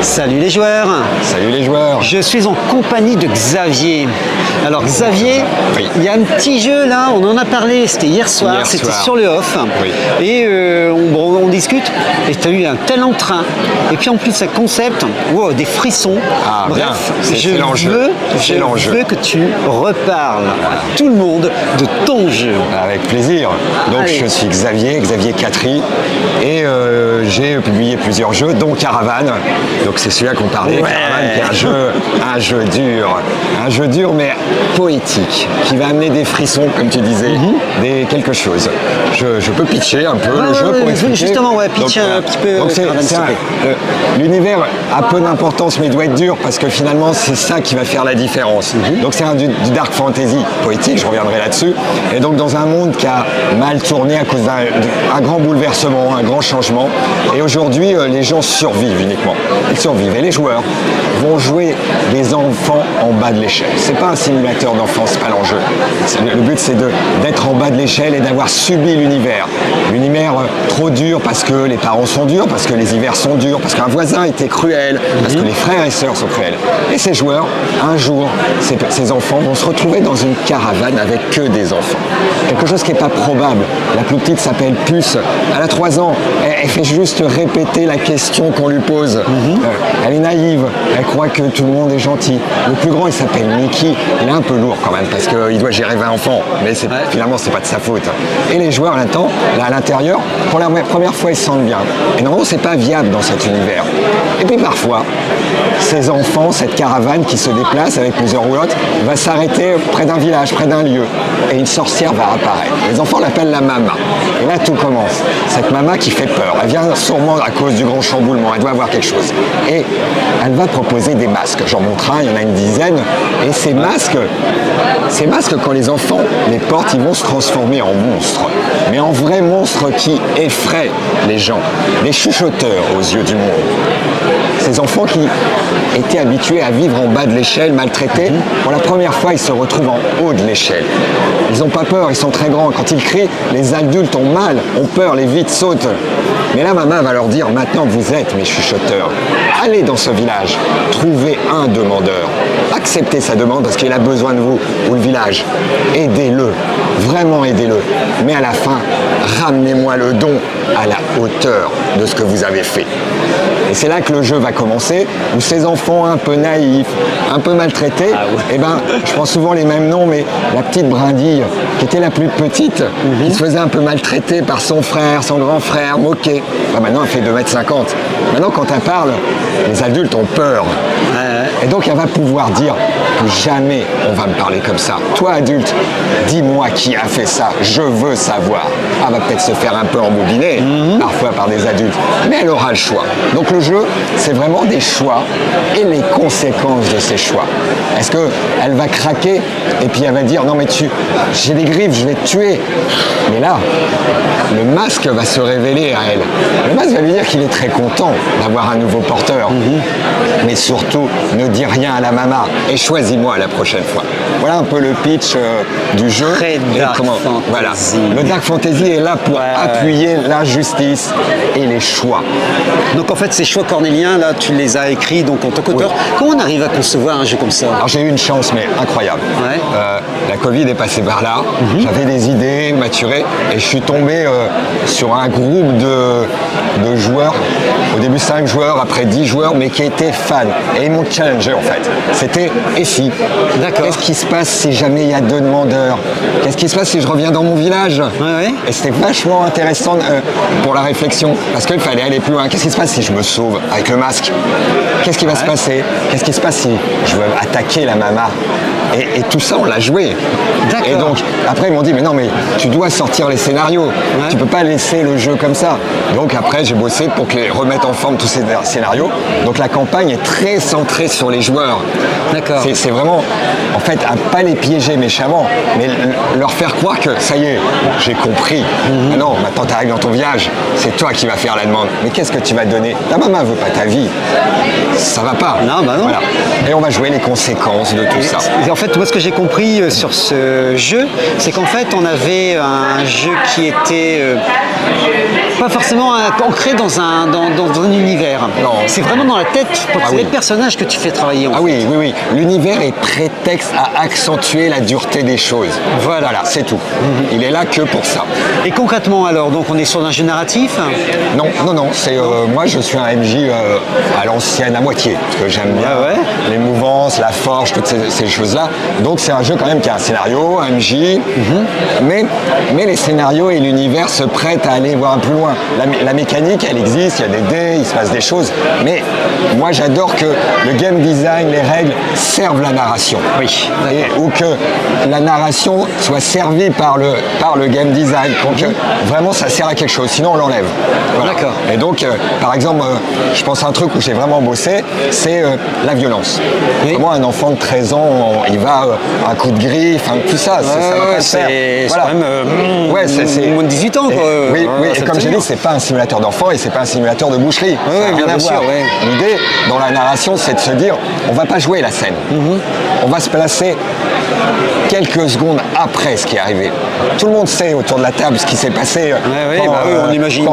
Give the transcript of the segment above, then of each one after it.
Salut les joueurs! Salut les joueurs! Je suis en compagnie de Xavier. Alors Xavier, oui. Il y a un petit jeu là, on en a parlé, c'était hier soir, c'était sur le off. Oui. Et on discute, et tu as eu un tel entrain. Et puis en plus, ce concept, wow, des frissons. Ah, bref, je veux que tu reparles à tout le monde de ton jeu. Avec plaisir. Donc Allez. Je suis Xavier Catry, et j'ai publié plusieurs jeux, dont Caravane. Donc c'est celui-là qu'on parlait, Ouais. Caravane, qui est un jeu dur mais poétique, qui va amener des frissons, comme tu disais, quelque chose. Je peux pitcher un peu le jeu pour expliquer. Justement, pitcher un petit peu. Donc l'univers a peu d'importance mais doit être dur parce que finalement c'est ça qui va faire la différence. Donc c'est du dark fantasy poétique, je reviendrai là-dessus. Et donc dans un monde qui a mal tourné à cause d'un grand bouleversement, un grand changement. Et aujourd'hui les gens survivent uniquement. Ils survivent. Et les joueurs vont jouer des enfants en bas de l'échelle. C'est pas un simulateur d'enfance, c'est pas l'enjeu. Le but c'est d'être en bas de l'échelle et d'avoir subi l'univers. L'univers trop dur parce que les parents sont durs, parce que les hivers sont durs, parce qu'un voisin était cruel, parce que les frères et sœurs sont cruels. Et ces joueurs, un jour, ces enfants vont se retrouver dans une caravane avec que des enfants. Quelque chose qui n'est pas probable. La plus petite s'appelle Puce. Elle a 3 ans. Elle fait juste répéter la question qu'on lui pose. Elle est naïve. Elle croit que tout le monde est gentil. Le plus grand, il s'appelle Mickey. Il est un peu lourd quand même parce qu'il doit gérer 20 enfants. Mais finalement, c'est pas de sa faute. Et les joueurs, là, à l'intérieur, pour la première fois, ils se sentent bien. Et normalement, c'est pas viable dans cet univers. Et puis parfois, ces enfants, cette caravane qui se déplace avec plusieurs roulottes, va s'arrêter près d'un village, près d'un lieu. Et une sorcière va apparaître. Les enfants l'appellent la Mama. Et là, tout commence. Cette Mama qui fait peur. Elle vient sûrement à cause du grand chamboulement. Elle doit avoir quelque chose. Et elle va proposer des masques. J'en montre un, il y en a une dizaine. Et ces masques, quand les enfants les portent, ils vont se transformer en monstres. Mais en vrais monstres qui effraient les gens. Des chuchoteurs aux yeux du monde. Ces enfants qui étaient habitués à vivre en bas de l'échelle, maltraités, pour la première fois, ils se retrouvent en haut de l'échelle. Ils n'ont pas peur, ils sont très grands. Quand ils crient, les adultes ont mal, ont peur, les vides sautent. Mais là, maman va leur dire, maintenant que vous êtes mes chuchoteurs, allez dans ce village, trouvez un demandeur. Acceptez sa demande parce qu'il a besoin de vous, ou le village. Aidez-le, vraiment aidez-le. Mais à la fin, ramenez-moi le don à la hauteur de ce que vous avez fait. Et c'est là que le jeu va commencer, où ces enfants un peu naïfs, un peu maltraités, je prends souvent les mêmes noms, mais la petite Brindille, qui était la plus petite, qui se faisait un peu maltraiter par son frère, son grand frère, moqué. Maintenant, elle fait 2,50 m. Maintenant, quand elle parle, les adultes ont peur. Et donc, elle va pouvoir dire que jamais on va me parler comme ça. Toi, adulte, dis-moi qui a fait ça, je veux savoir. Elle va peut-être se faire un peu embobiner, parfois par des adultes, mais elle aura le choix. Donc le jeu, c'est vraiment des choix et les conséquences de ces choix. Est-ce qu'elle va craquer et puis elle va dire non mais j'ai des griffes, je vais te tuer. Mais là, le masque va se révéler à elle. Le masque va lui dire qu'il est très content d'avoir un nouveau porteur. Mais surtout, ne dis rien à la maman et choisis-moi la prochaine fois. Voilà un peu le pitch du jeu. Très dark fantasy. Voilà. Le dark fantasy est là pour appuyer l'injustice et les choix. Donc en fait, ces choix cornéliens, là, tu les as écrits donc en tant qu'auteur. Oui. Comment on arrive à concevoir un jeu comme ça? Alors j'ai eu une chance, mais incroyable. La Covid est passée par là. J'avais des idées maturées et je suis tombé sur un groupe de joueurs. Au début 5 joueurs, après 10 joueurs, mais qui étaient fans. Et ils m'ont challengé en fait. C'était et si? D'accord. Qu'est-ce qui se passe si jamais il y a 2 demandeurs? Qu'est-ce qui se passe si je reviens dans mon village? Et c'était vachement intéressant pour la réflexion, parce qu'il fallait aller plus loin. Qu'est-ce qui se passe si je me sauve avec le masque? Qu'est-ce qui va se passer? Qu'est-ce qui se passe si je veux attaquer la Mama? Et tout ça, on l'a joué. Et donc, après, ils m'ont dit, mais non, mais tu dois sortir les scénarios. Tu peux pas laisser le jeu comme ça. Donc après, j'ai bossé pour remettre en forme tous ces scénarios. Donc la campagne est très centrée sur les joueurs. D'accord. C'est vraiment, en fait, à pas les piéger méchamment, mais leur faire croire que, ça y est, j'ai compris. Ah non, maintenant tu arrives dans ton village, c'est toi qui vas faire la demande. Mais qu'est-ce que tu vas donner? Ta maman veut pas ta vie. ça va pas. Non, bah non. Voilà. Et on va jouer les conséquences de tout ça. Et en fait, moi, ce que j'ai compris sur ce jeu, c'est qu'en fait, on avait un jeu qui était pas forcément ancré dans un univers. Non. C'est vraiment dans la tête, c'est oui. les personnages que tu fais travailler. Ah oui, oui, oui. L'univers est prétexte à accentuer la dureté des choses. Voilà. C'est tout. Il est là que pour ça. Et concrètement, alors, donc on est sur un jeu narratif. Non, non, non. C'est moi, je suis un MJ à l'ancienne, à moitié, parce que j'aime bien Ah ouais. les mouvances, la forge, toutes ces choses-là. Donc c'est un jeu quand même qui a un scénario, un MJ, mais les scénarios et l'univers se prêtent à aller voir plus loin. La mécanique, elle existe, il y a des dés, il se passe des choses, mais moi j'adore que le game design, les règles servent la narration. Oui. Ou que la narration soit servie par le game design. Donc vraiment ça sert à quelque chose, sinon on l'enlève. Voilà. D'accord. Et donc par exemple, je pense à un truc où j'ai vraiment bossé, c'est la violence. Oui. Comment un enfant de 13 ans, il va un coup de griffe, tout ça, ça va pas le faire. C'est Voilà. quand même Ouais, c'est moins de 18 ans. Quoi. oui, oui. Et comme j'ai dit, absolument. c'est pas un simulateur d'enfant et c'est pas un simulateur de boucherie. Ça n'a oui, rien bien à sûr, voir. ouais. L'idée dans la narration, c'est de se dire, on va pas jouer la scène. On va se placer quelques secondes après ce qui est arrivé. Tout le monde sait autour de la table ce qui s'est passé. oui, on imagine.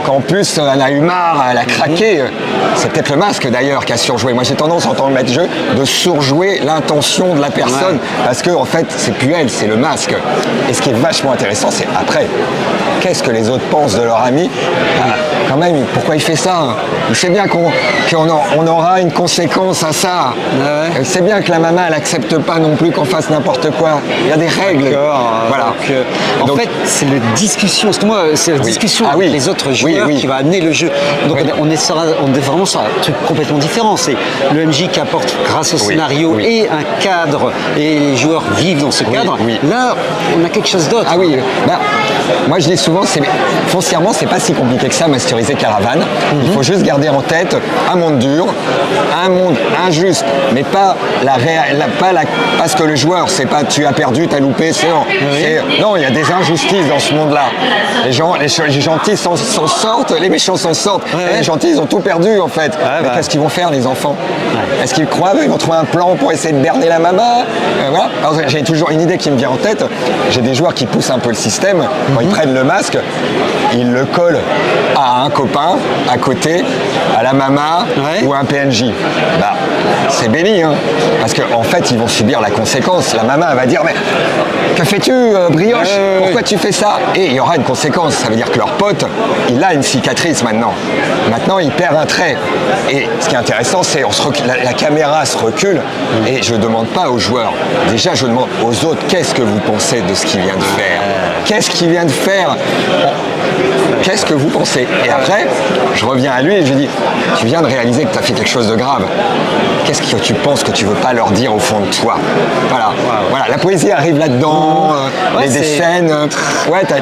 Quand en plus elle a eu marre, elle a craqué. C'est peut-être le masque d'ailleurs qui a surjoué. Moi j'ai tendance en tant que maître de jeu de surjouer l'intention de la personne parce que en fait c'est plus elle, c'est le masque. Et ce qui est vachement intéressant, c'est après. Qu'est-ce que les autres pensent de leur ami? Quand même, pourquoi il fait ça? Il sait bien qu'on aura une conséquence à ça. Il sait bien que la maman, elle accepte pas non plus qu'on fasse n'importe quoi. Il y a des règles. Voilà. En fait, c'est la discussion. Parce que moi, c'est la discussion avec les autres joueurs qui va amener le jeu. Donc on est vraiment sur un truc complètement différent. C'est le MJ qui apporte, grâce au scénario et un cadre, et les joueurs vivent dans ce cadre. Là, on a quelque chose d'autre. Ah oui, moi je dis souvent, foncièrement, c'est pas si compliqué que ça, masteriser Caravane. Il faut juste garder en tête un monde dur, un monde injuste, mais pas parce que le joueur, c'est pas tu as perdu, t'as loupé, c'est non. Non, il y a des injustices dans ce monde-là. Les gentils s'en sortent, les méchants s'en sortent. Et les gentils, ils ont tout perdu en fait. Mais qu'est-ce qu'ils vont faire les enfants? Est-ce qu'ils croient ils vont trouver un plan pour essayer de berner la maman? Voilà. Alors, j'ai toujours une idée qui me vient en tête. J'ai des joueurs qui poussent un peu le système. Quand ils prennent le masque, ils le collent à un copain à côté, à la maman ou à un PNJ. C'est béni, hein, parce qu'en fait, ils vont subir la conséquence. La maman va dire, mais que fais-tu, brioche? Pourquoi tu fais ça? Et il y aura une conséquence. Ça veut dire que leur pote, il a une cicatrice maintenant. Maintenant, il perd un trait. Et ce qui est intéressant, c'est la caméra se recule et je ne demande pas aux joueurs. Déjà, je demande aux autres, qu'est-ce que vous pensez de ce qu'il vient de faire? Qu'est-ce qu'il vient de faire? Qu'est-ce que vous pensez? Et après, je reviens à lui et je lui dis, tu viens de réaliser que tu as fait quelque chose de grave. Qu'est-ce que tu penses que tu veux pas leur dire au fond de toi? Voilà. Voilà. La poésie arrive là-dedans, des scènes.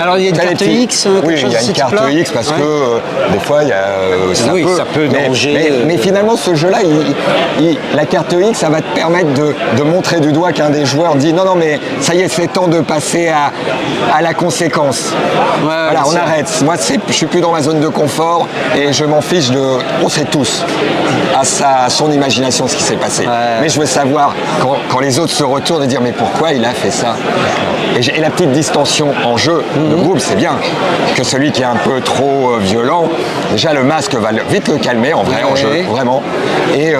Alors il y a une carte X. Oui, il y a une carte X parce que des fois, il y a ça peut déranger. Mais finalement, ce jeu-là, la carte X, ça va te permettre de montrer du doigt qu'un des joueurs dit non, mais ça y est, c'est temps de passer à la conséquence. Voilà, on arrête. Moi, je suis plus dans ma zone de confort et je m'en fiche de. On sait tous à son imagination ce qui s'est passé. Mais je veux savoir quand les autres se retournent et dire mais pourquoi il a fait ça? Et la petite distension en jeu de groupe, c'est bien que celui qui est un peu trop violent, déjà le masque va vite le calmer en vrai en jeu, vraiment. Et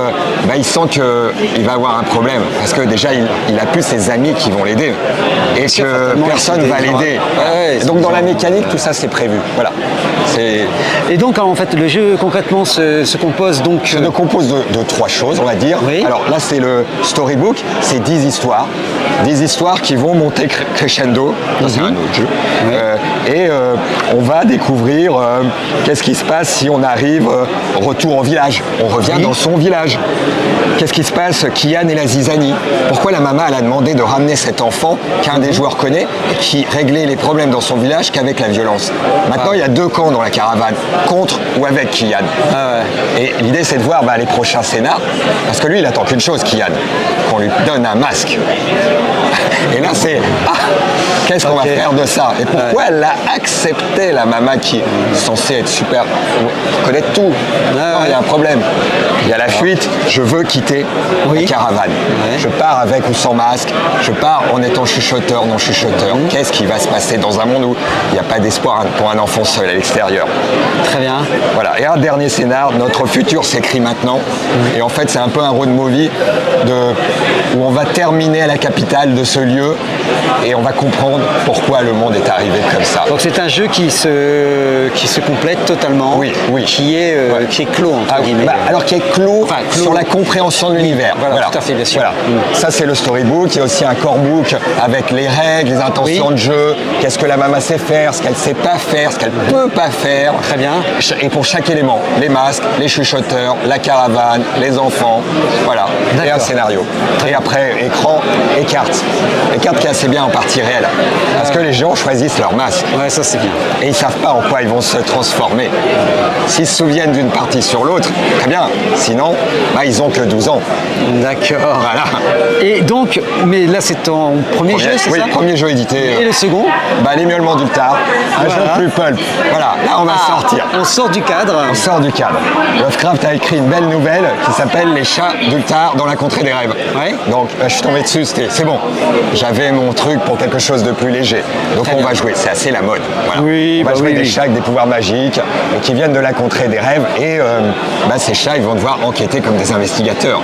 il sent qu'il va avoir un problème parce que déjà il a plus ses amis qui vont l'aider et que personne va l'aider. Donc dans la mécanique, tout ça c'est prévu. Voilà. Et donc en fait le jeu concrètement se compose donc. Se compose de 3 choses, on va dire. Alors là c'est le storybook, c'est 10 histoires. 10 histoires qui vont monter crescendo, c'est un autre jeu. Et on va découvrir qu'est-ce qui se passe si on arrive retour au village. On revient dans son village. Qu'est-ce qui se passe, Kian et la zizanie? Pourquoi la maman elle a demandé de ramener cet enfant qu'un des joueurs connaît et qui réglait les problèmes dans son village qu'avec la violence? Maintenant il y a 2 camps dans la caravane, contre ou avec Kian. Ah ouais. Et l'idée, c'est de voir les prochains scénars, parce que lui, il attend qu'une chose, Kian, qu'on lui donne un masque. Et là, c'est qu'est-ce qu'on va faire de ça? Et pourquoi elle a accepté, la maman qui est censée être super, connaître tout? Non, il y a un problème. Il y a la fuite, je veux quitter la caravane. Je pars avec ou sans masque, je pars en étant chuchoteur, non chuchoteur. Qu'est-ce qui va se passer dans un monde où il n'y a pas d'espoir pour un enfant seul à l'extérieur? Très bien. Voilà, et un dernier scénar, notre futur s'écrit maintenant. Et en fait, c'est un peu un road movie où on va terminer à la capitale de ce lieu et on va comprendre pourquoi le monde est arrivé comme ça. Donc c'est un jeu qui se complète totalement, qui est clos entre guillemets. Alors qui est clos sur la compréhension de l'univers. Voilà, tout à fait, bien sûr. Voilà. Ça c'est le storybook, il y a aussi un core book avec les règles, les intentions de jeu, qu'est-ce que la maman sait faire, ce qu'elle sait pas faire, ce qu'elle peut pas faire. Très bien. Et pour chaque élément, les masques, les chuchoteurs, la caravane, les enfants, voilà. Et un scénario. Et après, écran et cartes. Les cartes qui est assez bien en partie réelle. Parce que les gens choisissent leur masque. Ouais, ça c'est bien. Et ils ne savent pas en quoi ils vont se transformer. S'ils se souviennent d'une partie sur l'autre, très bien. Sinon, ils n'ont que 12 ans. D'accord. Voilà. Et donc, mais là c'est ton premier jeu, c'est ça? Oui, premier jeu édité. Et le second? Les Miaulements d'Ultar. Un jeu plus pulp. Voilà, là on va sortir. On sort du cadre. On sort du cadre. Lovecraft a écrit une belle nouvelle qui s'appelle Les Chats d'Ultar dans la contrée des rêves. Ouais. Donc je suis tombé dessus, c'est bon. J'avais mon truc pour quelque chose de plus léger. Donc on va jouer, c'est assez la mode. Voilà. Oui, on va jouer des chats avec des pouvoirs magiques qui viennent de la contrée des rêves et ces chats ils vont devoir enquêter comme des investigateurs.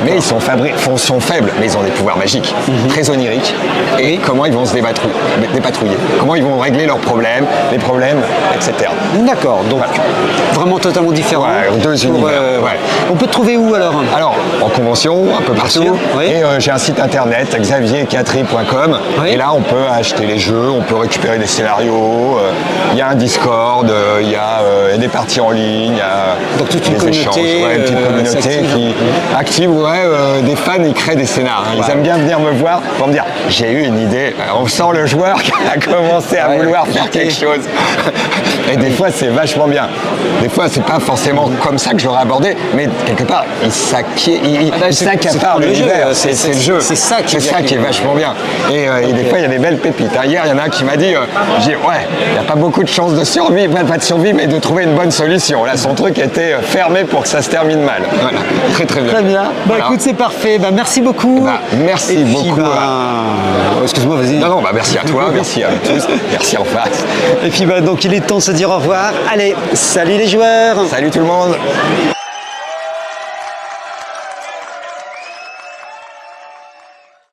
Mais ils sont faibles, mais ils ont des pouvoirs magiques, très oniriques. Et comment ils vont se dépatrouiller, comment ils vont régler leurs problèmes, les problèmes, etc. D'accord, donc vraiment totalement différent. Deux univers. On peut te trouver où alors? Alors, en convention, un peu partout. Et j'ai un site internet, xaviercatry.com. Et là, on peut acheter les jeux, on peut récupérer des scénarios. Il y a un Discord, il y a des parties en ligne, il y a donc toute une communauté, une petite communauté qui active. Des fans, ils créent des scénarios. Ils aiment bien venir me voir pour me dire j'ai eu une idée. On sent le joueur qui a commencé à vouloir faire quelque chose. Et des fois, c'est vachement bien. Des fois, c'est pas forcément comme ça que je l'aurais abordé, mais quelque part, il s'accapare l'univers. C'est le jeu. C'est ça qui est vachement bien. Et des fois, il y a des belles pépites. Hier, il y en a un qui m'a dit, il n'y a pas beaucoup de chances de survie, pas de survie, mais de trouver une bonne solution. Là, son truc était fermé pour que ça se termine mal. Voilà. Très, très bien. Très bien. Écoute, c'est parfait. Merci beaucoup. Merci beaucoup. Excuse-moi, vas-y. Non, merci à toi, merci à tous, merci en face. Et puis donc il est temps de se dire au revoir. Allez, salut les joueurs. Salut tout le monde.